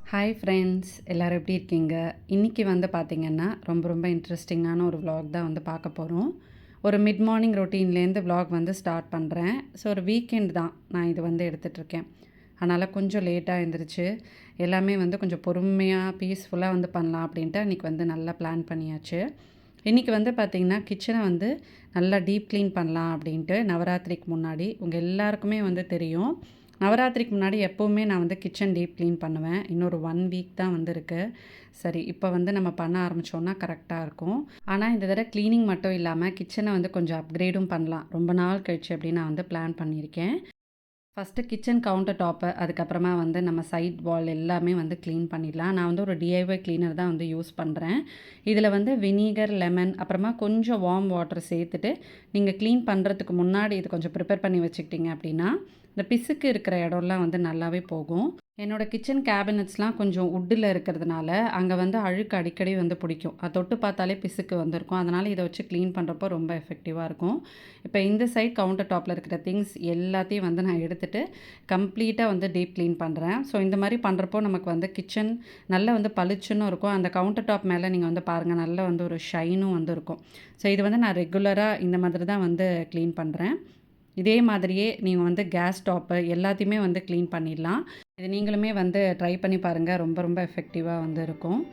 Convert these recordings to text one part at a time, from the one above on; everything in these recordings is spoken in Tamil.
ஹாய் ஃப்ரெண்ட்ஸ், எல்லோரும் எப்படி இருக்கீங்க? இன்றைக்கி வந்து பார்த்திங்கன்னா ரொம்ப இன்ட்ரெஸ்டிங்கான ஒரு vlog தான் வந்து பார்க்க போகிறோம். ஒரு மிட் மார்னிங் ரொட்டீன்லேருந்து vlog வந்து ஸ்டார்ட் பண்ணுறேன். ஸோ ஒரு வீக்கெண்ட் தான் நான் இது வந்து எடுத்துகிட்ருக்கேன். அதனால் கொஞ்சம் லேட்டாக எழுந்திரிச்சு எல்லாமே வந்து கொஞ்சம் பொறுமையாக பீஸ்ஃபுல்லாக வந்து பண்ணலாம் அப்படின்ட்டு அன்றைக்கி வந்து நல்லா பிளான் பண்ணியாச்சு. இன்றைக்கி வந்து பார்த்திங்கன்னா கிச்சனை வந்து நல்லா டீப் க்ளீன் பண்ணலாம் அப்படின்ட்டு நவராத்திரிக்கு முன்னாடி உங்கள் எல்லாருக்குமே வந்து தெரியும். நவராத்திரிக்கு முன்னாடி எப்போவுமே நான் வந்து கிச்சன் டீப் க்ளீன் பண்ணுவேன். இன்னொரு 1 வீக் தான் வந்து இருக்குது. சரி, இப்போ வந்து நம்ம பண்ண ஆரம்பித்தோன்னா கரெக்டாக இருக்கும். ஆனால் இந்த தடவை க்ளீனிங் மட்டும் இல்லாமல் கிச்சனை வந்து கொஞ்சம் அப்கிரேடும் பண்ணலாம் ரொம்ப நாள் கழிச்சு அப்படின்னு நான் வந்து பிளான் பண்ணியிருக்கேன். ஃபஸ்ட்டு கிச்சன் கவுண்டர் டாப்பு, அதுக்கப்புறமா வந்து நம்ம சைட் வால் எல்லாமே வந்து க்ளீன் பண்ணிடலாம். நான் வந்து ஒரு டிஐஒய் க்ளீனர் தான் வந்து யூஸ் பண்ணுறேன். இதில் வந்து வினிகர், லெமன், அப்புறமா கொஞ்சம் வார்ம் வாட்டர் சேர்த்துட்டு நீங்கள் க்ளீன் பண்ணுறதுக்கு முன்னாடி இது கொஞ்சம் ப்ரிப்பேர் பண்ணி வச்சுக்கிட்டிங்க அப்படின்னா இந்த பிசுக்கு இருக்கிற இடம்லாம் வந்து நல்லாவே போகும். என்னோடய கிச்சன் கேபினட்ஸ்லாம் கொஞ்சம் உட்டில் இருக்கிறதுனால அங்கே வந்து அழுக்கு அடிக்கடி வந்து பிடிக்கும். அது தொட்டு பார்த்தாலே பிசுக்கு வந்திருக்கும். அதனால் இதை வச்சு க்ளீன் பண்ணுறப்போ ரொம்ப எஃபெக்டிவாக இருக்கும். இப்போ இந்த சைட் கவுண்டர் டாப்பில் இருக்கிற திங்ஸ் எல்லாத்தையும் வந்து நான் எடுத்துகிட்டு கம்ப்ளீட்டாக வந்து டீப் க்ளீன் பண்ணுறேன். ஸோ இந்த மாதிரி பண்ணுறப்போ நமக்கு வந்து கிச்சன் நல்லா வந்து பளிச்சுன்னு இருக்கும். அந்த கவுண்டர் டாப் மேலே நீங்கள் வந்து பாருங்கள், நல்ல வந்து ஒரு ஷைனும் வந்து இருக்கும். ஸோ இது வந்து நான் ரெகுலராக இந்த மாதிரி தான் வந்து க்ளீன் பண்ணுறேன். இதே மாதிரியே நீங்கள் வந்து கேஸ் ஸ்டாப்பு எல்லாத்தையுமே வந்து க்ளீன் பண்ணிடலாம். இது நீங்களுமே வந்து ட்ரை பண்ணி பாருங்கள், ரொம்ப எஃபெக்டிவாக வந்து இருக்கும்.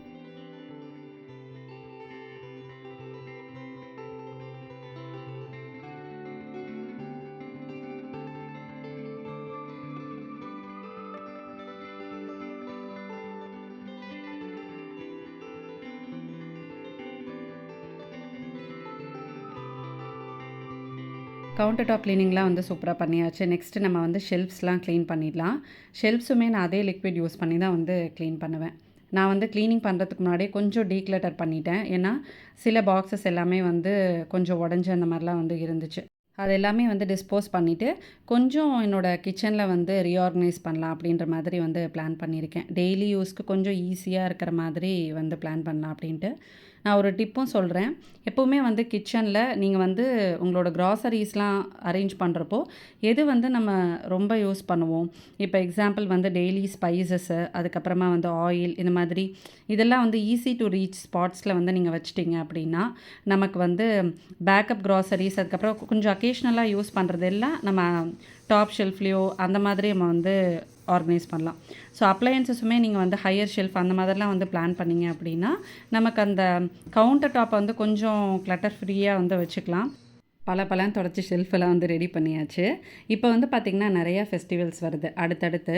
கவுண்டர் டாப் க்ளீனிங்லாம் வந்து சூப்பராக பண்ணியாச்சு. நெக்ஸ்ட்டு நம்ம வந்து ஷெல்ஃப்ஸ்லாம் க்ளீன் பண்ணிடலாம். ஷெல்ஃப்ஸுமே நான் அதே லிக்விட் யூஸ் பண்ணி தான் வந்து க்ளீன் பண்ணுவேன். நான் வந்து க்ளீனிங் பண்ணுறதுக்கு முன்னாடியே கொஞ்சம் டீக்ளட்டர் பண்ணிட்டேன். ஏன்னா சில பாக்ஸஸ் எல்லாமே வந்து கொஞ்சம் உடஞ்சி அந்த மாதிரிலாம் வந்து இருந்துச்சு. அது எல்லாமே வந்து டிஸ்போஸ் பண்ணிவிட்டு கொஞ்சம் என்னோடய கிச்சனில் வந்து ரீஆர்கனைஸ் பண்ணலாம் அப்படின்ற மாதிரி வந்து பிளான் பண்ணியிருக்கேன். டெய்லி யூஸ்க்கு கொஞ்சம் ஈஸியாக இருக்கிற மாதிரி வந்து பிளான் பண்ணலாம் அப்படின்ட்டு. நான் ஒரு டிப்பும் சொல்கிறேன். எப்போவுமே வந்து கிச்சனில் நீங்கள் வந்து உங்களோட க்ராசரிஸ்லாம் அரேஞ்ச் பண்ணுறப்போ எது வந்து நம்ம ரொம்ப யூஸ் பண்ணுவோம். இப்போ எக்ஸாம்பிள் வந்து டெய்லி ஸ்பைசஸ்ஸு, அதுக்கப்புறமா வந்து ஆயில், இந்த மாதிரி இதெல்லாம் வந்து ஈஸி டு ரீச் ஸ்பாட்ஸில் வந்து நீங்கள் வச்சிட்டிங்க அப்படின்னா நமக்கு வந்து பேக்கப் க்ராசரிஸ், அதுக்கப்புறம் கொஞ்சம் அக்கேஷ்னலாக யூஸ் பண்ணுறது எல்லாம் நம்ம டாப் ஷெல்ஃப்லேயோ அந்த மாதிரி நம்ம வந்து ஆர்கனைஸ் பண்ணலாம். ஸோ அப்ளையன்ஸஸுமே நீங்கள் வந்து ஹையர் ஷெல்ஃப் அந்த மாதிரிலாம் வந்து பிளான் பண்ணிங்க அப்படின்னா நமக்கு அந்த கவுண்டர் டாப்பை வந்து கொஞ்சம் கிளட்டர் ஃப்ரீயாக வந்து வச்சுக்கலாம். பலன்னு தொடச்சி ஷெல்ஃபெல்லாம் வந்து ரெடி பண்ணியாச்சு. இப்போ வந்து பார்த்திங்கன்னா நிறையா ஃபெஸ்டிவல்ஸ் வருது அடுத்தடுத்து.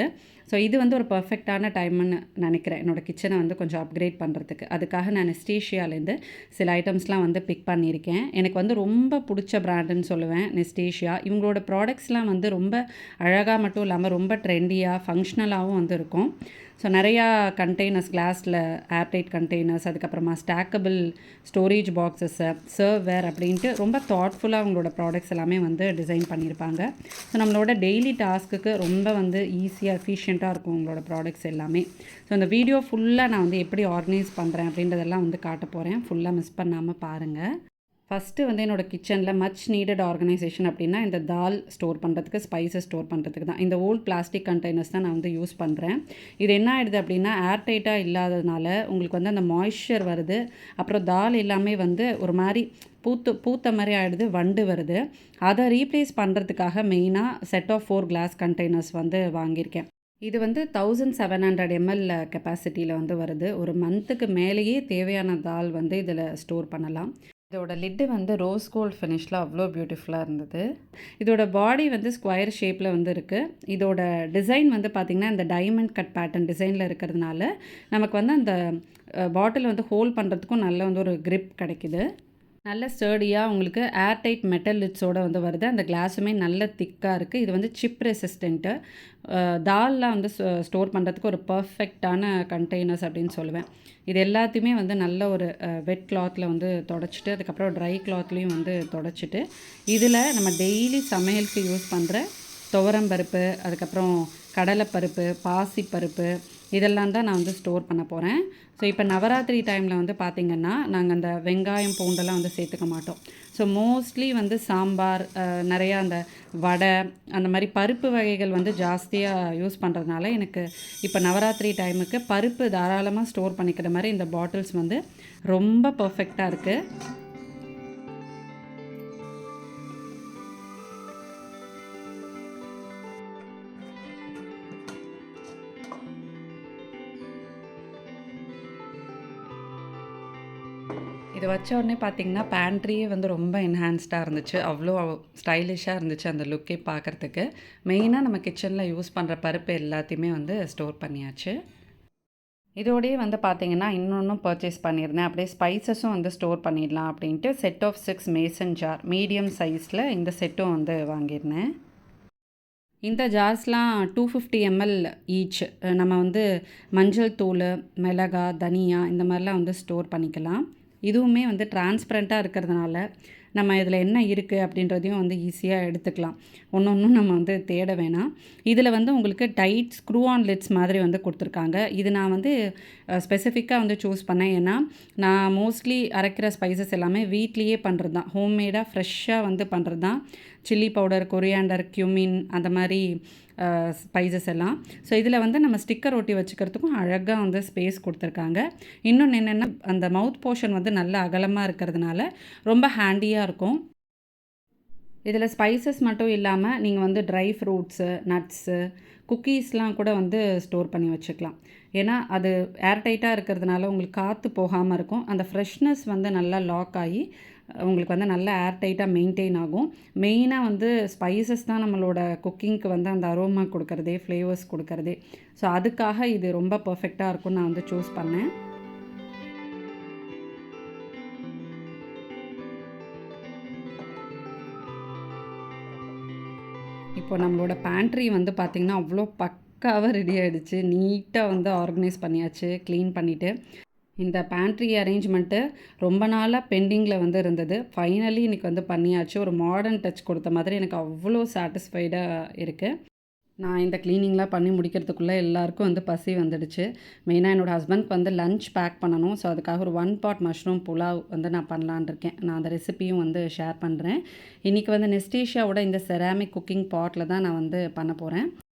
ஸோ இது வந்து ஒரு பர்ஃபெக்டான டைம்னு நினைக்கிறேன் என்னோடய கிச்சனை வந்து கொஞ்சம் அப்கிரேட் பண்ணுறதுக்கு. அதுக்காக நான் நெஸ்டேஷியாலேருந்து சில ஐட்டம்ஸ்லாம் வந்து பிக் பண்ணியிருக்கேன். எனக்கு வந்து ரொம்ப பிடிச்ச பிராண்டுன்னு சொல்லுவேன் நெஸ்டேஷியா. இவங்களோட ப்ராடக்ட்ஸ்லாம் வந்து ரொம்ப அழகாக மட்டும் இல்லாமல் ரொம்ப ட்ரெண்டியாக ஃபங்க்ஷனலாகவும் வந்து இருக்கும். ஸோ நிறையா கண்டெய்னர்ஸ், கிளாஸில் ஏர்டைட் கண்டெய்னர்ஸ், அதுக்கப்புறமா ஸ்டாக்கபிள் ஸ்டோரேஜ் பாக்ஸஸ்ஸு, சர்வ்வேர் அப்படின்ட்டு ரொம்ப தாட்ஃபுல்லாக அவங்களோட ப்ராடக்ட்ஸ் எல்லாமே வந்து டிசைன் பண்ணியிருப்பாங்க. ஸோ நம்மளோட டெய்லி டாஸ்க்குக்கு ரொம்ப வந்து ஈஸியாக எஃபிஷியண்ட்டாக இருக்கும் உங்களோட ப்ராடக்ட்ஸ் எல்லாமே. ஸோ இந்த வீடியோ ஃபுல்லாக நான் வந்து எப்படி ஆர்கனைஸ் பண்ணுறேன் அப்படின்றதெல்லாம் வந்து காட்ட போகிறேன். ஃபுல்லாக மிஸ் பண்ணாமல் பாருங்கள். ஃபஸ்ட்டு வந்து என்னோடய கிச்சனில் மச் நீடட் ஆர்கனைசேஷன் அப்படின்னா இந்த தால் ஸ்டோர் பண்ணுறதுக்கு, ஸ்பைசஸ் ஸ்டோர் பண்ணுறதுக்கு தான். இந்த ஓல்ட் பிளாஸ்டிக் கண்டெய்னர்ஸ் தான் நான் வந்து யூஸ் பண்ணுறேன். இது என்ன ஆகிடுது அப்படின்னா ஏர்டைட்டாக இல்லாததுனால உங்களுக்கு வந்து அந்த மாய்ஸ்சர் வருது. அப்புறம் தால் எல்லாமே வந்து ஒரு மாதிரி பூத்த மாதிரி ஆகிடுது, வண்டு வருது. அதை ரீப்ளேஸ் பண்ணுறதுக்காக மெயினாக செட் ஆஃப் 4 கிளாஸ் கண்டெய்னர்ஸ் வந்து வாங்கியிருக்கேன். இது வந்து 1700 ml கெப்பாசிட்டியில் வந்து வருது. ஒரு மந்த்துக்கு மேலேயே தேவையான தால் வந்து இதில் ஸ்டோர் பண்ணலாம். இதோட லிட்டு வந்து ரோஸ் கோல்ட் ஃபினிஷில் அவ்வளோ பியூட்டிஃபுல்லாக இருந்தது. இதோட பாடி வந்து ஸ்கொயர் ஷேப்பில் வந்து இருக்குது. இதோட டிசைன் வந்து பார்த்திங்கன்னா இந்த டைமண்ட் கட் பேட்டர்ன் டிசைனில் இருக்கிறதுனால நமக்கு வந்து அந்த பாட்டில் வந்து ஹோல்ட் பண்ணுறதுக்கும் நல்ல வந்து ஒரு க்ரிப் கிடைக்கிது. நல்ல ஸ்டர்டியாக உங்களுக்கு ஏர்டைட் மெட்டல் லிட்ஸோடு வந்து வருது. அந்த கிளாஸுமே நல்ல திக்காக இருக்குது. இது வந்து சிப் ரெசிஸ்டண்ட்டு. தால்லாம் வந்து ஸ்டோர் பண்ணுறதுக்கு ஒரு பர்ஃபெக்டான கண்டெய்னர்ஸ் அப்படின்னு சொல்லுவேன். இது எல்லாத்தையுமே வந்து நல்ல ஒரு வெட் கிளாத்தில் வந்து தொடச்சிட்டு, அதுக்கப்புறம் ட்ரை கிளாத்லேயும் வந்து தொடச்சிட்டு, இதில் நம்ம டெய்லி சமையலுக்கு யூஸ் பண்ணுற துவரம்பருப்பு, அதுக்கப்புறம் கடலைப்பருப்பு, பாசிப்பருப்பு இதெல்லாம் தான் நான் வந்து ஸ்டோர் பண்ண போகிறேன். ஸோ இப்போ நவராத்திரி டைமில் வந்து பார்த்திங்கன்னா நாங்கள் அந்த வெங்காயம் பூண்டெல்லாம் வந்து சேர்த்துக்க மாட்டோம். ஸோ மோஸ்ட்லி வந்து சாம்பார், நிறையா அந்த வடை அந்த மாதிரி பருப்பு வகைகள் வந்து ஜாஸ்தியாக யூஸ் பண்ணுறதுனால எனக்கு இப்போ நவராத்திரி டைமுக்கு பருப்பு தாராளமாக ஸ்டோர் பண்ணிக்கிற மாதிரி இந்த பாட்டில்ஸ் வந்து ரொம்ப பர்ஃபெக்டாக இருக்குது. இது வச்ச உடனே பார்த்தீங்கன்னா, பேண்ட்ரியே வந்து ரொம்ப என்ஹான்ஸ்டாக இருந்துச்சு. அவ்வளோ ஸ்டைலிஷாக இருந்துச்சு அந்த லுக்கே பார்க்குறதுக்கு. மெயினாக நம்ம கிச்சனில் யூஸ் பண்ணுற பருப்பு எல்லாத்தையுமே வந்து ஸ்டோர் பண்ணியாச்சு. இதோடயே வந்து பார்த்தீங்கன்னா, இன்னொன்னும் பர்ச்சேஸ் பண்ணியிருந்தேன். அப்படியே ஸ்பைசஸும் வந்து ஸ்டோர் பண்ணிடலாம் அப்படின்ட்டு set of 6 mason jar medium சைஸில் இந்த செட்டும் வந்து வாங்கியிருந்தேன். இந்த ஜார்ஸ்லாம் 250 ml ஈச். நம்ம வந்து மஞ்சள் தூள், மிளகா, தனியா இந்த மாதிரிலாம் வந்து ஸ்டோர் பண்ணிக்கலாம். இதுவுமே வந்து டிரான்ஸ்பரண்ட்டாக இருக்கிறதுனால நம்ம இதில் என்ன இருக்குது அப்படின்றதையும் வந்து ஈஸியாக எடுத்துக்கலாம். ஒன்றும் நம்ம வந்து தேட வேணாம். இதில் வந்து உங்களுக்கு டைட் ஸ்க்ரூ ஆன் லிட்ஸ் மாதிரி வந்து கொடுத்துருக்காங்க. இது நான் வந்து ஸ்பெசிஃபிக்காக வந்து சூஸ் பண்ணேன். ஏன்னா நான் மோஸ்ட்லி அரைக்கிற ஸ்பைசஸ் எல்லாமே வீட்லேயே பண்ணுறது தான். ஹோம்மேடாக ஃப்ரெஷ்ஷாக வந்து பண்ணுறது தான். சில்லி பவுடர், கொரியாண்டர், கியூமின் அந்த மாதிரி ஸ்பைசஸ் எல்லாம். ஸோ இதில் வந்து நம்ம ஸ்டிக்கர் ஒட்டி வச்சுக்கிறதுக்கும் அழகாக வந்து ஸ்பேஸ் கொடுத்துருக்காங்க. இன்னொன்று என்னென்னா, அந்த மவுத் போர்ஷன் வந்து நல்ல அகலமாக இருக்கிறதுனால ரொம்ப ஹேண்டியாக இருக்கும். இதில் ஸ்பைசஸ் மட்டும் இல்லாமல் நீங்கள் வந்து ட்ரை ஃப்ரூட்ஸு, நட்ஸு, குக்கீஸ்லாம் கூட வந்து ஸ்டோர் பண்ணி வச்சுக்கலாம். ஏன்னா அது ஏர்டைட்டாக இருக்கிறதுனால உங்களுக்கு காற்று போகாமல் இருக்கும். அந்த ஃப்ரெஷ்னஸ் வந்து நல்லா லாக் ஆகி உங்களுக்கு வந்து நல்லா ஏர்டைட்டாக மெயின்டைன் ஆகும். மெயினாக வந்து ஸ்பைசஸ் தான் நம்மளோட குக்கிங்க்கு வந்து அந்த அரோமா கொடுக்கறதே, ஃப்ளேவர்ஸ் கொடுக்கறதே. ஸோ அதுக்காக இது ரொம்ப பர்ஃபெக்டாக இருக்கும்னு நான் வந்து சூஸ் பண்ணேன். இப்போ நம்மளோட பேண்ட்ரி வந்து பார்த்திங்கன்னா, அவ்வளோ பக்காவாக ரெடி ஆகிடுச்சு. நீட்டாக வந்து ஆர்கனைஸ் பண்ணியாச்சு, க்ளீன் பண்ணிவிட்டு. இந்த பேண்ட்ரி அரேஞ்ச்மெண்ட்டு ரொம்ப நாளாக பெண்டிங்கில் வந்து இருந்தது. ஃபைனலி இன்றைக்கி வந்து பண்ணியாச்சு. ஒரு மாடர்ன் டச் கொடுத்த மாதிரி எனக்கு அவ்வளோ சாட்டிஸ்ஃபைடாக இருக்குது. நான் இந்த க்ளீனிங்லாம் பண்ணி முடிக்கிறதுக்குள்ளே எல்லாருக்கும் வந்து பசி வந்துடுச்சு. மெயினாக என்னோடய ஹஸ்பண்ட்க்கு வந்து லஞ்ச் பேக் பண்ணணும். ஸோ அதுக்காக ஒரு 1 pot மஷ்ரூம் புலாவ் வந்து நான் பண்ணலான் இருக்கேன். நான் அந்த ரெசிப்பியும் வந்து ஷேர் பண்ணுறேன். இன்றைக்கி வந்து நெஸ்டீஷியாவோட இந்த செராமிக் குக்கிங் பாட்டில் தான் நான் வந்து பண்ண போகிறேன்.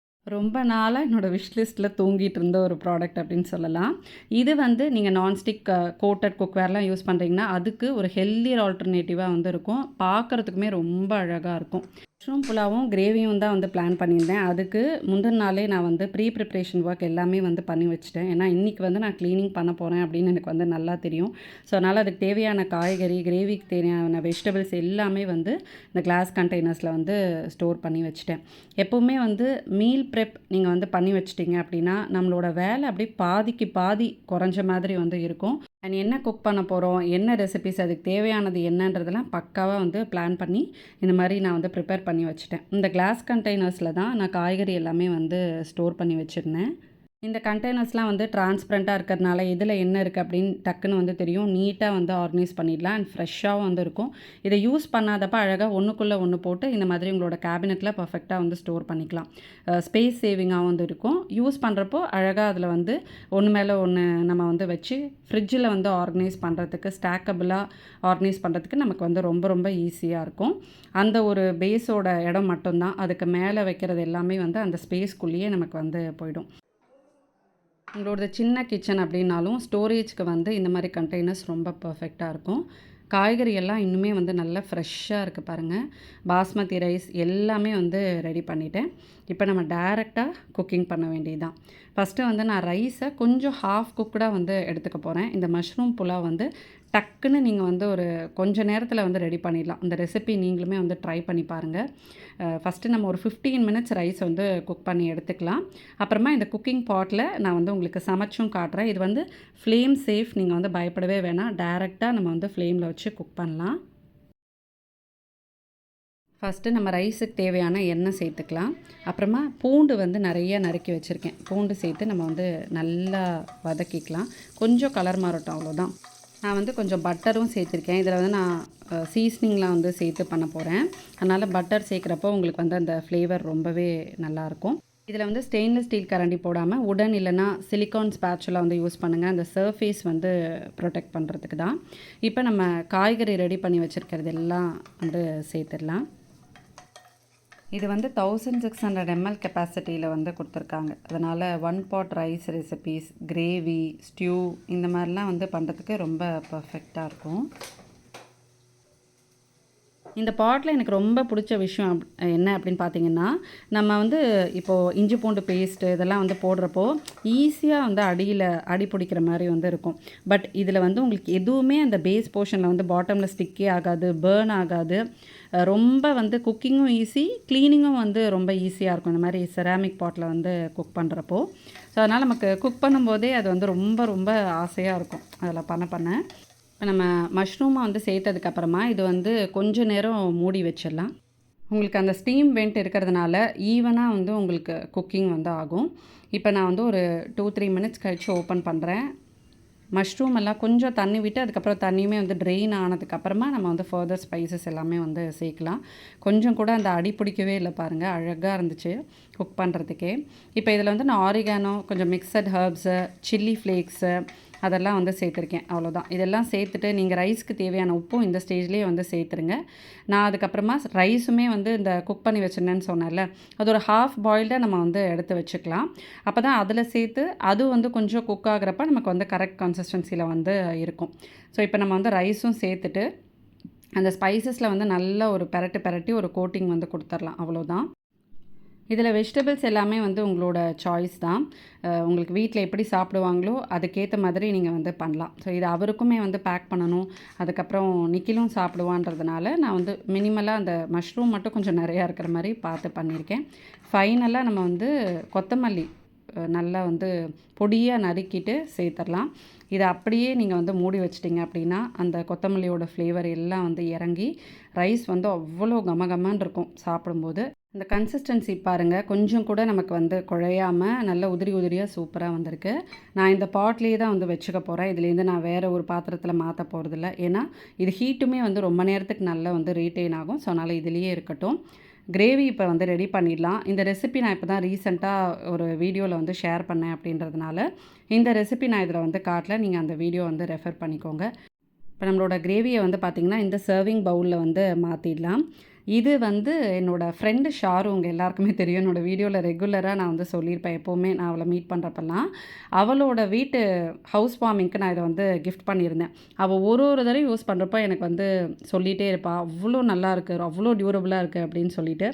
ரொம்ப நாளாக என்னோடய விஷ் லிஸ்ட்டில் தூங்கிட்டு இருந்த ஒரு ப்ராடக்ட் அப்படின்னு சொல்லலாம். இது வந்து நீங்கள் நான்ஸ்டிக் கோட்டட் குக்வேர்லாம் யூஸ் பண்ணுறீங்கன்னா அதுக்கு ஒரு ஹெல்தியர் ஆல்டர்னேட்டிவாக வந்து இருக்கும். பார்க்குறதுக்குமே ரொம்ப அழகாக இருக்கும். மஷ்ரூம் புலாவும் கிரேவியும் தான் வந்து பிளான் பண்ணியிருந்தேன். அதுக்கு முந்தின நாளே நான் வந்து ப்ரிப்ரேஷன் ஒர்க் எல்லாமே வந்து பண்ணி வச்சுட்டேன். ஏன்னா இன்றைக்கி வந்து நான் க்ளீனிங் பண்ண போகிறேன் அப்படின்னு எனக்கு வந்து நல்லா தெரியும். ஸோ அதனால் அதுக்கு தேவையான காய்கறி, கிரேவிக்கு தேவையான வெஜிடபிள்ஸ் எல்லாமே வந்து இந்த கிளாஸ் கண்டெய்னர்ஸில் வந்து ஸ்டோர் பண்ணி வச்சுட்டேன். எப்போவுமே வந்து மீல் ப்ரெப் நீங்கள் வந்து பண்ணி வச்சிட்டிங்க அப்படின்னா நம்மளோட வேலை அப்படியே பாதிக்கு பாதி குறைஞ்ச மாதிரி வந்து இருக்கும். அண்ட் என்ன குக் பண்ண போகிறோம், என்ன ரெசிபிஸ், அதுக்கு தேவையானது என்னன்றதெல்லாம் பக்காவாக வந்து பிளான் பண்ணி இந்த மாதிரி நான் வந்து ப்ரிப்பேர் பண்ணி வச்சுட்டேன். இந்த கிளாஸ் கண்டெய்னர்ஸில் தான் நான் காய்கறி எல்லாமே வந்து ஸ்டோர் பண்ணி வச்சுருந்தேன். இந்த கண்டெய்னர்ஸ்லாம் வந்து டிரான்ஸ்பரண்ட்டாக இருக்கிறதுனால இதில் என்ன இருக்குது அப்படின்னு டக்குன்னு வந்து தெரியும். நீட்டாக வந்து ஆர்கனைஸ் பண்ணிடலாம். அண்ட் ஃப்ரெஷ்ஷாகவும் வந்து இருக்கும். இதை யூஸ் பண்ணாதப்ப அழகாக ஒன்றுக்குள்ளே ஒன்று போட்டு இந்த மாதிரி உங்களோட கேபினெட்டில் பர்ஃபெக்டாக வந்து ஸ்டோர் பண்ணிக்கலாம். ஸ்பேஸ் சேவிங்காகவும் வந்து இருக்கும். யூஸ் பண்ணுறப்போ அழகாக அதில் வந்து ஒன்று மேலே ஒன்று நம்ம வந்து வச்சு ஃப்ரிட்ஜில் வந்து ஆர்கனைஸ் பண்ணுறதுக்கு, ஸ்டாக்கபிளாக ஆர்கனைஸ் பண்ணுறதுக்கு நமக்கு வந்து ரொம்ப ரொம்ப ஈஸியாக இருக்கும். அந்த ஒரு பேஸோட இடம் மட்டும்தான். அதுக்கு மேலே வைக்கிறது எல்லாமே வந்து அந்த ஸ்பேஸ்க்குள்ளேயே நமக்கு வந்து போயிடும். உங்களோட சின்ன கிச்சன் அப்படின்னாலும் ஸ்டோரேஜ்க்கு வந்து இந்த மாதிரி கண்டெய்னர்ஸ் ரொம்ப பர்ஃபெக்டாக இருக்கும். காய்கறி எல்லாம் இன்னுமே வந்து நல்லா ஃப்ரெஷ்ஷாக இருக்குது பாருங்கள். பாஸ்மதி ரைஸ் எல்லாமே வந்து ரெடி பண்ணிட்டேன். இப்போ நம்ம டைரெக்டாக குக்கிங் பண்ண வேண்டியது தான். ஃபஸ்ட்டு வந்து நான் ரைஸை கொஞ்சம் ஹாஃப் குக்குடாக வந்து எடுத்துக்க போகிறேன். இந்த மஷ்ரூம் புலாவ் வந்து டக்குன்னு நீங்கள் வந்து ஒரு கொஞ்சம் நேரத்தில் வந்து ரெடி பண்ணிடலாம். இந்த ரெசிபி நீங்களுமே வந்து ட்ரை பண்ணி பாருங்கள். ஃபஸ்ட்டு நம்ம ஒரு 15 minutes ரைஸ் வந்து குக் பண்ணி எடுத்துக்கலாம். அப்புறமா இந்த குக்கிங் பாட்டில் நான் வந்து உங்களுக்கு சமைச்சும் காட்டுறேன். இது வந்து ஃப்ளேம் சேஃப், நீங்கள் வந்து பயப்படவே வேணாம். டைரெக்டாக நம்ம வந்து ஃப்ளேமில் வச்சு குக் பண்ணலாம். ஃபஸ்ட்டு நம்ம ரைஸுக்கு தேவையான எண்ணெய் சேர்த்துக்கலாம். அப்புறமா பூண்டு வந்து நிறைய நறுக்கி வச்சுருக்கேன். பூண்டு சேர்த்து நம்ம வந்து நல்லா வதக்கிக்கலாம். கொஞ்சம் கலர் மாறட்டும், அவ்வளோதான். நான் வந்து கொஞ்சம் பட்டரும் சேர்த்துருக்கேன். இதில் வந்து நான் சீஸ்னிங்லாம் வந்து சேர்த்து பண்ண போகிறேன். அதனால் பட்டர் சேர்க்குறப்போ உங்களுக்கு வந்து அந்த ஃப்ளேவர் ரொம்பவே நல்லாயிருக்கும். இதில் வந்து ஸ்டெயின்லெஸ் ஸ்டீல் கரண்டி போடாமல் உடன் இல்லைனா சிலிக்கான் ஸ்பேட்சுலா வந்து யூஸ் பண்ணுங்கள். அந்த சர்ஃபேஸ் வந்து ப்ரொடெக்ட் பண்ணுறதுக்கு தான். இப்போ நம்ம காய்கறி ரெடி பண்ணி வச்சுருக்கிறது எல்லாம் வந்து சேர்த்துடலாம். இது வந்து 1600 ml கெப்பாசிட்டியில் வந்து கொடுத்துருக்காங்க. அதனால் 1 pot rice recipes, gravy, stew இந்த மாதிரிலாம் வந்து பண்ணுறதுக்கு ரொம்ப பர்ஃபெக்டாக இருக்கும். இந்த பாட்டில் எனக்கு ரொம்ப பிடிச்ச விஷயம் என்ன அப்படின்னு பார்த்தீங்கன்னா, நம்ம வந்து இப்போது இஞ்சி பூண்டு பேஸ்ட்டு இதெல்லாம் வந்து போடுறப்போ ஈஸியாக வந்து அடி பிடிக்கிற மாதிரி வந்து இருக்கும். பட் இதில் வந்து உங்களுக்கு எதுவுமே அந்த பேஸ் போர்ஷனில் வந்து பாட்டமில் ஸ்டிக்கே ஆகாது, பேர்ன் ஆகாது. ரொம்ப வந்து குக்கிங்கும் ஈஸி, க்ளீனிங்கும் வந்து ரொம்ப ஈஸியாக இருக்கும் இந்த மாதிரி செராமிக் பாட்டில் வந்து குக் பண்ணுறப்போ. ஸோ அதனால் நமக்கு குக் பண்ணும்போதே அது வந்து ரொம்ப ரொம்ப ஆசையாக இருக்கும் அதில் பண்ண. இப்போ நம்ம மஷ்ரூமை வந்து சேர்த்ததுக்கப்புறமா இது வந்து கொஞ்சம் நேரம் மூடி வச்சிடலாம். உங்களுக்கு அந்த ஸ்டீம் வெண்ட் இருக்கிறதுனால ஈவனாக வந்து உங்களுக்கு குக்கிங் வந்து ஆகும். இப்போ நான் வந்து ஒரு 2-3 மினிட்ஸ் கழித்து ஓப்பன் பண்ணுறேன். மஷ்ரூம் எல்லாம் கொஞ்சம் தண்ணி விட்டு அதுக்கப்புறம் தண்ணியுமே வந்து ட்ரெயின் ஆனதுக்கப்புறமா நம்ம வந்து ஃபர்தர் ஸ்பைசஸ் எல்லாமே வந்து சேர்க்கலாம். கொஞ்சம் கூட அந்த அடி பிடிக்கவே இல்லை பாருங்கள், அழகாக இருந்துச்சு குக் பண்ணுறதுக்கே. இப்போ இதில் வந்து நான் ஆரிகானோ, கொஞ்சம் மிக்சட் ஹர்ப்ஸு, சில்லி ஃப்ளேக்ஸு அதெல்லாம் வந்து சேர்த்துருக்கேன். அவ்வளோதான். இதெல்லாம் சேர்த்துட்டு நீங்கள் ரைஸ்க்கு தேவையான உப்பும் இந்த ஸ்டேஜ்லேயே வந்து சேர்த்துருங்க. நான் அதுக்கப்புறமா ரைஸுமே வந்து இந்த குக் பண்ணி வச்சுருந்தேன்னு சொன்னேன்ல, அது ஒரு ஹாஃப் பாயில்டாக நம்ம வந்து எடுத்து வச்சுக்கலாம். அப்போ தான் அதில் சேர்த்து அது வந்து கொஞ்சம் குக் ஆகிறப்ப நமக்கு வந்து கரெக்ட் கன்சிஸ்டன்சியில் வந்து இருக்கும். ஸோ இப்போ நம்ம வந்து ரைஸும் சேர்த்துட்டு அந்த ஸ்பைசஸில் வந்து நல்ல ஒரு பெரட்டி ஒரு கோட்டிங் வந்து கொடுத்துர்லாம். அவ்வளோதான். இதில் வெஜிடபிள்ஸ் எல்லாமே வந்து உங்களோட சாய்ஸ் தான். உங்களுக்கு வீட்டில் எப்படி சாப்பிடுவாங்களோ அதுக்கேற்ற மாதிரி நீங்கள் வந்து பண்ணலாம். ஸோ இது அவருக்குமே வந்து பேக் பண்ணணும். அதுக்கப்புறம் நிக்கிலும் சாப்பிடுவான்றதுனால நான் வந்து மினிமலாக அந்த மஷ்ரூம் மட்டும் கொஞ்சம் நிறையா இருக்கிற மாதிரி பார்த்து பண்ணியிருக்கேன். ஃபைனலாக நம்ம வந்து கொத்தமல்லி நல்லா வந்து பொடியாக நறுக்கிட்டு சேர்த்துடலாம். இதை அப்படியே நீங்கள் வந்து மூடி வச்சிட்டிங்க அப்படின்னா அந்த கொத்தமல்லியோட ஃப்ளேவர் எல்லாம் வந்து இறங்கி ரைஸ் வந்து அவ்வளோ கமகமான்னு இருக்கும் சாப்பிடும்போது. இந்த கன்சிஸ்டன்சி பாருங்கள், கொஞ்சம் கூட நமக்கு வந்து குழையாமல் நல்ல உதிரியாக சூப்பராக வந்திருக்கு. நான் இந்த பாட்லேயே தான் வந்து வச்சுக்க போகிறேன். இதுலேருந்து நான் வேறு ஒரு பாத்திரத்தில் மாற்ற போகிறதில்ல. ஏன்னா இது ஹீட்டுமே வந்து ரொம்ப நேரத்துக்கு நல்லா வந்து ரீட்டைன் ஆகும். ஸோ அதனால் இதுலேயே இருக்கட்டும். கிரேவி இப்போ வந்து ரெடி பண்ணிடலாம். இந்த ரெசிபி நான் இப்போ தான் ரீசெண்டாக ஒரு வீடியோவில் வந்து ஷேர் பண்ணேன் அப்படின்றதுனால இந்த ரெசிபி நான் இதில் வந்து காட்டல. நீங்கள் அந்த வீடியோ வந்து ரெஃபர் பண்ணிக்கோங்க. இப்போ நம்மளோட கிரேவியை வந்து பார்த்திங்கன்னா இந்த சர்விங் பவுலில் வந்து மாற்றிடலாம். இது வந்து என்னோடய ஃப்ரெண்டு ஷாரு, உங்கள் எல்லாருக்குமே தெரியும். என்னோடய வீடியோவில் ரெகுலராக நான் வந்து சொல்லியிருப்பேன். எப்போவுமே நான் அவளை மீட் பண்ணுறப்பெல்லாம் அவளோட வீட்டு ஹவுஸ் வார்மிங்க்கு நான் இதை வந்து கிஃப்ட் பண்ணியிருந்தேன். அவள் ஒரு தடவை யூஸ் பண்ணுறப்போ எனக்கு வந்து சொல்லிகிட்டே இருப்பாள், அவ்வளோ நல்லா இருக்குது, அவ்வளோ டியூரபுளாக இருக்குது அப்படின்னு சொல்லிட்டு.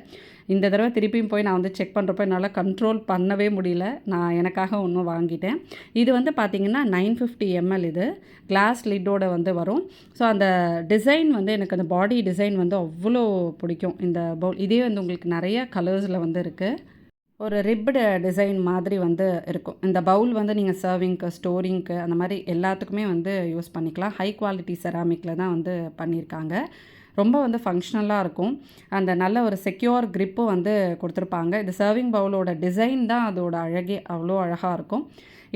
இந்த தடவை திருப்பியும் போய் நான் வந்து செக் பண்ணுறப்போ என்னால் கண்ட்ரோல் பண்ணவே முடியல. நான் எனக்காக ஒன்று வாங்கிட்டேன். இது வந்து பார்த்திங்கன்னா 950 ml. இது கிளாஸ் லிட்டோட வந்து வரும். ஸோ அந்த டிசைன் வந்து எனக்கு அந்த பாடி டிசைன் வந்து அவ்வளோ பிடிக்கும். இந்த பவுல் இதே வந்து உங்களுக்கு நிறைய கலர்ஸில் வந்து இருக்குது. ஒரு ரிப்டு டிசைன் மாதிரி வந்து இருக்கும். இந்த பவுல் வந்து நீங்கள் சர்விங்க்கு, ஸ்டோரிங்க்கு அந்த மாதிரி எல்லாத்துக்குமே வந்து யூஸ் பண்ணிக்கலாம். ஹை குவாலிட்டி செராமிக்கில் தான் வந்து பண்ணியிருக்காங்க. ரொம்ப வந்து ஃபங்க்ஷனலாக இருக்கும். அந்த நல்ல ஒரு செக்யூர் க்ரிப்பும் வந்து கொடுத்துருப்பாங்க. இது சர்விங் பவுலோட டிசைன் தான் அதோட அழகே, அவ்வளோ அழகாக இருக்கும்.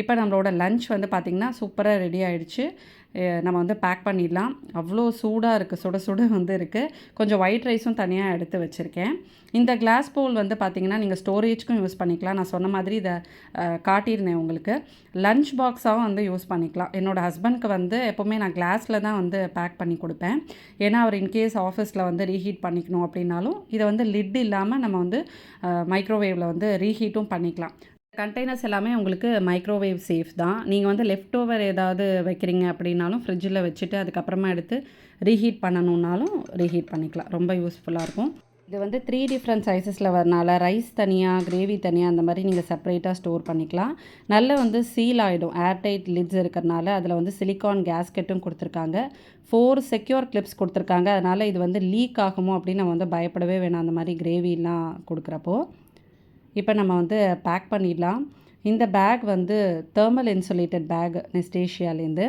இப்போ நம்மளோட லன்ச் வந்து பார்த்திங்கன்னா சூப்பராக ரெடி ஆகிடுச்சு. நம்ம வந்து பேக் பண்ணிடலாம். அவ்வளோ சூடாக இருக்குது, சுட சுட வந்து இருக்குது. கொஞ்சம் ஒயிட் ரைஸும் தனியாக எடுத்து வச்சுருக்கேன். இந்த கிளாஸ் பவுல் வந்து பார்த்திங்கன்னா நீங்கள் ஸ்டோரேஜ்க்கும் யூஸ் பண்ணிக்கலாம். நான் சொன்ன மாதிரி இதை காட்டியிருந்தேன் உங்களுக்கு. லன்ச் பாக்ஸாகவும் வந்து யூஸ் பண்ணிக்கலாம். என்னோடய ஹஸ்பண்ட்க்கு வந்து எப்போவுமே நான் கிளாஸில் தான் வந்து பேக் பண்ணி கொடுப்பேன். ஏன்னா அவர் இன்கேஸ் ஆஃபீஸில் வந்து ரீஹீட் பண்ணிக்கணும் அப்படின்னாலும் இதை வந்து லிட் இல்லாமல் நம்ம வந்து மைக்ரோவேவில் வந்து ரீஹீட்டும் பண்ணிக்கலாம். கண்டெய்னர்ஸ் எல்லாமே உங்களுக்கு மைக்ரோவேவ் சேஃப் தான். நீங்கள் வந்து லெஃப்ட் ஓவர் ஏதாவது வைக்கிறீங்க அப்படின்னாலும் ஃப்ரிட்ஜில் வச்சுட்டு அதுக்கப்புறமா எடுத்து ரீஹீட் பண்ணணுன்னாலும் ரீஹீட் பண்ணிக்கலாம். ரொம்ப யூஸ்ஃபுல்லாக இருக்கும். இது வந்து 3 டிஃப்ரெண்ட் சைஸஸில் வரனால ரைஸ் தனியாக, கிரேவி தனியாக அந்த மாதிரி நீங்கள் செப்பரேட்டாக ஸ்டோர் பண்ணிக்கலாம். நல்ல வந்து சீல் ஆகிடும். ஏர்டைட் லிட்ஸ் இருக்கிறனால அதில் வந்து சிலிக்கான் கேஸ்கெட்டும் கொடுத்துருக்காங்க. 4 செக்யூர் கிளிப்ஸ் கொடுத்துருக்காங்க. அதனால் இது வந்து லீக் ஆகுமோ அப்படின்னு நம்ம வந்து பயப்படவே வேணாம் அந்த மாதிரி கிரேவிலாம் கொடுக்குறப்போ. இப்போ நம்ம வந்து பேக் பண்ணிடலாம். இந்த பேக் வந்து தெர்மல் இன்சுலேட்டட் பேக் நெஸ்டேஷியாலேருந்து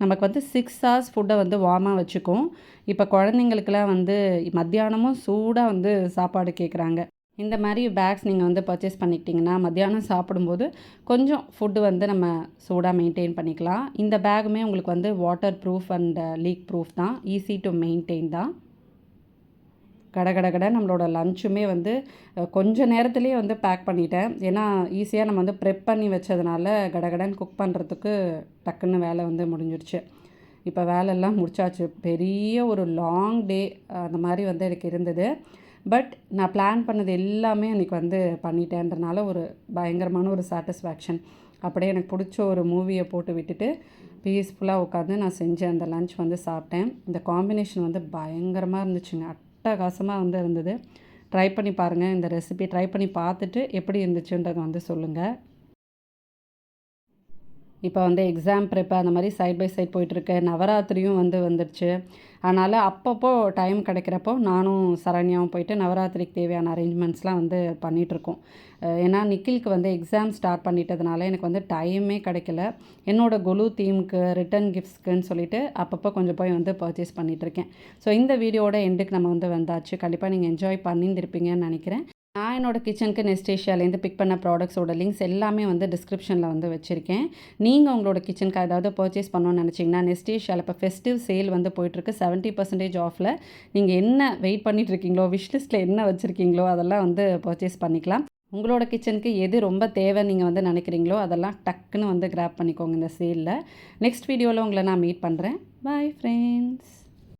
நமக்கு வந்து 6 hours ஃபுட்டை வந்து வார்மாக வச்சுக்கும். இப்போ குழந்தைங்களுக்கெல்லாம் வந்து மத்தியானமும் சூடாக வந்து சாப்பாடு கேட்குறாங்க. இந்த மாதிரி பேக்ஸ் நீங்கள் வந்து பர்ச்சேஸ் பண்ணிக்கிட்டிங்கன்னா மத்தியானம் சாப்பிடும்போது கொஞ்சம் ஃபுட்டு வந்து நம்ம சூடாக மெயின்டைன் பண்ணிக்கலாம். இந்த பேக்குமே உங்களுக்கு வந்து water proof and league proof தான். ஈஸி டு மெயின்டைன் தான். கட நம்மளோட லஞ்சுமே வந்து கொஞ்ச நேரத்துலேயே வந்து பேக் பண்ணிட்டேன். ஏன்னா ஈஸியாக நம்ம வந்து ப்ரெப் பண்ணி வச்சதுனால கடகடன்னு குக் பண்ணுறதுக்கு டக்குன்னு வேலை வந்து முடிஞ்சிடுச்சு. இப்போ வேலையெல்லாம் முடிச்சாச்சு. பெரிய ஒரு லாங் டே அந்த மாதிரி வந்து எனக்கு இருந்தது. பட் நான் பிளான் பண்ணது எல்லாமே அன்றைக்கி வந்து பண்ணிட்டேன்றனால ஒரு பயங்கரமான ஒரு சாட்டிஸ்ஃபேக்ஷன். அப்படியே எனக்கு பிடிச்ச ஒரு மூவியை போட்டு விட்டுட்டு பீஸ்ஃபுல்லாக உட்காந்து நான் செஞ்சேன். அந்த லன்ச் வந்து சாப்பிட்டேன். இந்த காம்பினேஷன் வந்து பயங்கரமாக இருந்துச்சுங்க. அட்டகாசமாக வந்து இருந்தது. ட்ரை பண்ணி பாருங்கள். இந்த ரெசிபி ட்ரை பண்ணி பார்த்துட்டு எப்படி இருந்துச்சுன்றதை வந்து சொல்லுங்கள். இப்போ வந்து எக்ஸாம் ப்ரிப் அந்த மாதிரி சைட் பை சைட் போயிட்டுருக்கு. நவராத்திரியும் வந்து வந்துடுச்சு. அதனால் அப்பப்போ டைம் கிடைக்கிறப்போ நானும் சரண்யாவும் போயிட்டு நவராத்திரிக்கு தேவையான அரேஞ்ச்மெண்ட்ஸ்லாம் வந்து பண்ணிகிட்ருக்கோம். ஏன்னா நிக்கிலுக்கு வந்து எக்ஸாம் ஸ்டார்ட் பண்ணிட்டதுனால எனக்கு வந்து டைமே கிடைக்கல. என்னோடய கொலு தீமுக்கு ரிட்டன் கிஃப்ட்ஸ்க்குன்னு சொல்லிட்டு அப்பப்போ கொஞ்சம் போய் வந்து பர்ச்சேஸ் பண்ணிகிட்ருக்கேன். ஸோ இந்த வீடியோட எண்டுக்கு நம்ம வந்து வந்தாச்சு. கண்டிப்பாக நீங்கள் என்ஜாய் பண்ணியிருந்திருப்பீங்கன்னு நினைக்கிறேன். நான் என்னோடய கிச்சனுக்கு நெஸ்டேஷியாலேருந்து பிக் பண்ண ப்ராடக்ட்ஸோட லிங்க்ஸ் எல்லாமே வந்து டிஸ்கிரிப்ஷனில் வந்து வச்சுருக்கேன். நீங்கள் உங்களோட கிச்சனுக்கு ஏதாவது பர்ச்சேஸ் பண்ணணும்னு நினச்சிங்கன்னா நெஸ்டேஷியாவில் இப்போ ஃபெஸ்டிவ் சேல் வந்து போயிட்டுருக்கு. 70% ஆஃபில் நீங்கள் என்ன வெயிட் பண்ணிகிட்ருக்கீங்களோ, விஷ்லிஸ்ட்டில் என்ன வச்சுருக்கீங்களோ அதெல்லாம் வந்து பர்ச்சேஸ் பண்ணிக்கலாம். உங்களோட கிச்சனுக்கு எது ரொம்ப தேவை நீங்கள் வந்து நினைக்கிறீங்களோ அதெல்லாம் டக்குன்னு வந்து கிராப் பண்ணிக்கோங்க இந்த சேலில். நெக்ஸ்ட் வீடியோவில் உங்களை நான் மீட் பண்ணுறேன். Bye friends.